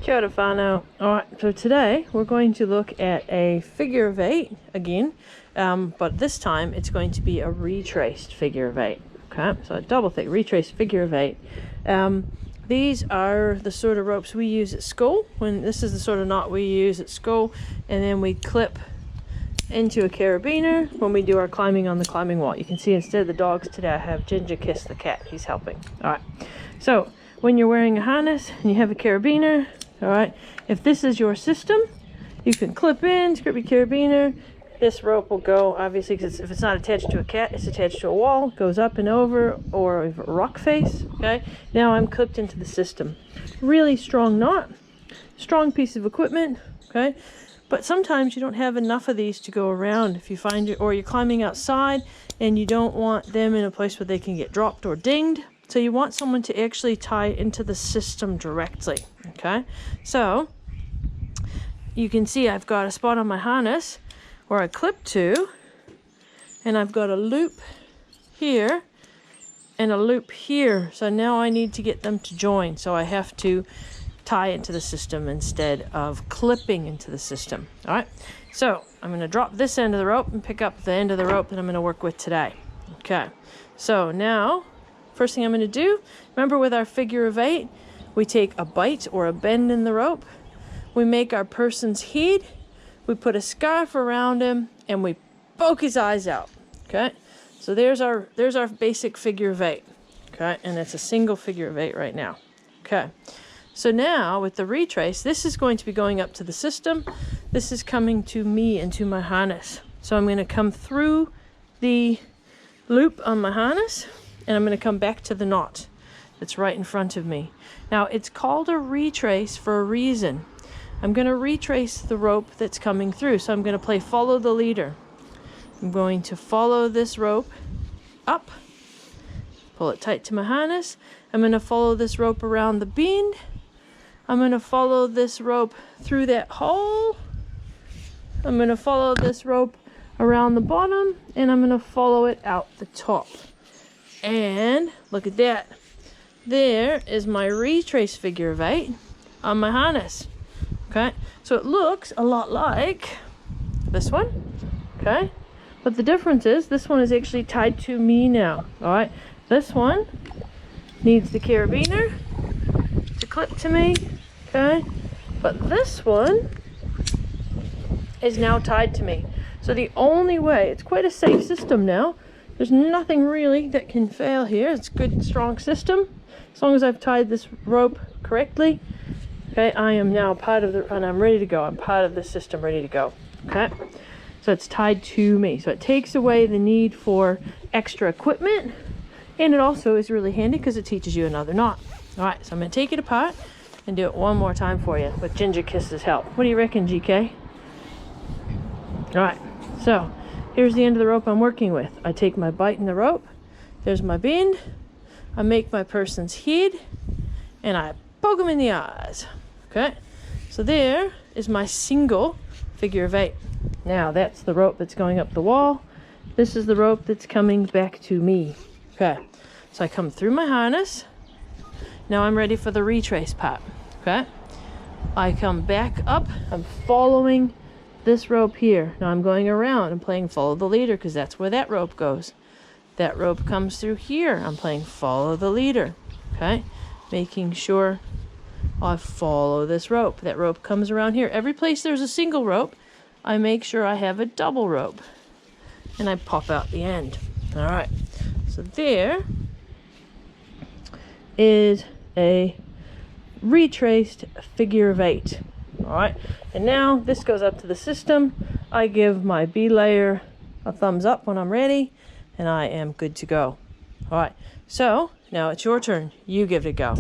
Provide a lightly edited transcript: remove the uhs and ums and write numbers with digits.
Kia ora whānau. Alright, so today we're going to look at a figure of 8 again, but this time it's going to be a retraced figure of 8. Okay, so a double thick retraced figure of 8. These are the sort of ropes we use at school. This is the sort of knot we use at school, and then we clip into a carabiner when we do our climbing on the climbing wall. You can see instead of the dogs today, I have Ginger Kiss the cat. He's helping. Alright, so when you're wearing a harness and you have a carabiner, alright, if this is your system, you can clip in, grip your carabiner. This rope will go, obviously, because if it's not attached to a cat, it's attached to a wall, goes up and over, or a rock face, okay? Now I'm clipped into the system. Really strong knot, strong piece of equipment, okay? But sometimes you don't have enough of these to go around. If you find it, or you're climbing outside and you don't want them in a place where they can get dropped or dinged. So you want someone to actually tie into the system directly, okay? So you can see I've got a spot on my harness where I clip to, and I've got a loop here and a loop here. So now I need to get them to join. So I have to tie into the system instead of clipping into the system. All right, so I'm going to drop this end of the rope and pick up the end of the rope that I'm going to work with today. Okay, so now first thing I'm going to do, remember with our figure of 8, we take a bite or a bend in the rope, we make our person's head, we put a scarf around him, and we poke his eyes out. Okay, so there's our basic figure of 8. Okay, and it's a single figure of 8 right now. Okay, so now with the retrace, this is going to be going up to the system. This is coming to me and to my harness. So I'm going to come through the loop on my harness, and I'm going to come back to the knot that's right in front of me. Now, it's called a retrace for a reason. I'm going to retrace the rope that's coming through. So I'm going to play follow the leader. I'm going to follow this rope up, pull it tight to my harness. I'm going to follow this rope around the bend. I'm going to follow this rope through that hole. I'm going to follow this rope around the bottom, and I'm going to follow it out the top. And look at that. There is my retrace figure of 8 on my harness. Okay, so it looks a lot like this one. Okay, but the difference is this one is actually tied to me now. All right, this one needs the carabiner to clip to me. Okay, but this one is now tied to me. So the only way, it's quite a safe system now. There's nothing really that can fail here. It's a good, strong system. As long as I've tied this rope correctly, okay, I am now part of and I'm ready to go. I'm part of the system, ready to go. Okay, so it's tied to me. So it takes away the need for extra equipment, and it also is really handy because it teaches you another knot. All right, so I'm going to take it apart and do it one more time for you with Ginger Kiss's help. What do you reckon, GK? All right, so here's the end of the rope I'm working with. I take my bite in the rope. There's my bend. I make my person's head, and I poke him in the eyes. Okay, so there is my single figure of 8. Now that's the rope that's going up the wall. This is the rope that's coming back to me. Okay, so I come through my harness. Now I'm ready for the retrace part. Okay, I come back up. I'm following this rope here. Now I'm going around and playing follow the leader because that's where that rope goes. That rope comes through here. I'm playing follow the leader. Okay, making sure I follow this rope. That rope comes around here. Every place there's a single rope, I make sure I have a double rope, and I pop out the end. All right, so there is a retraced figure of 8. All right, and now this goes up to the system. I give my B layer a thumbs up when I'm ready, and I am good to go. All right, so now it's your turn. You give it a go.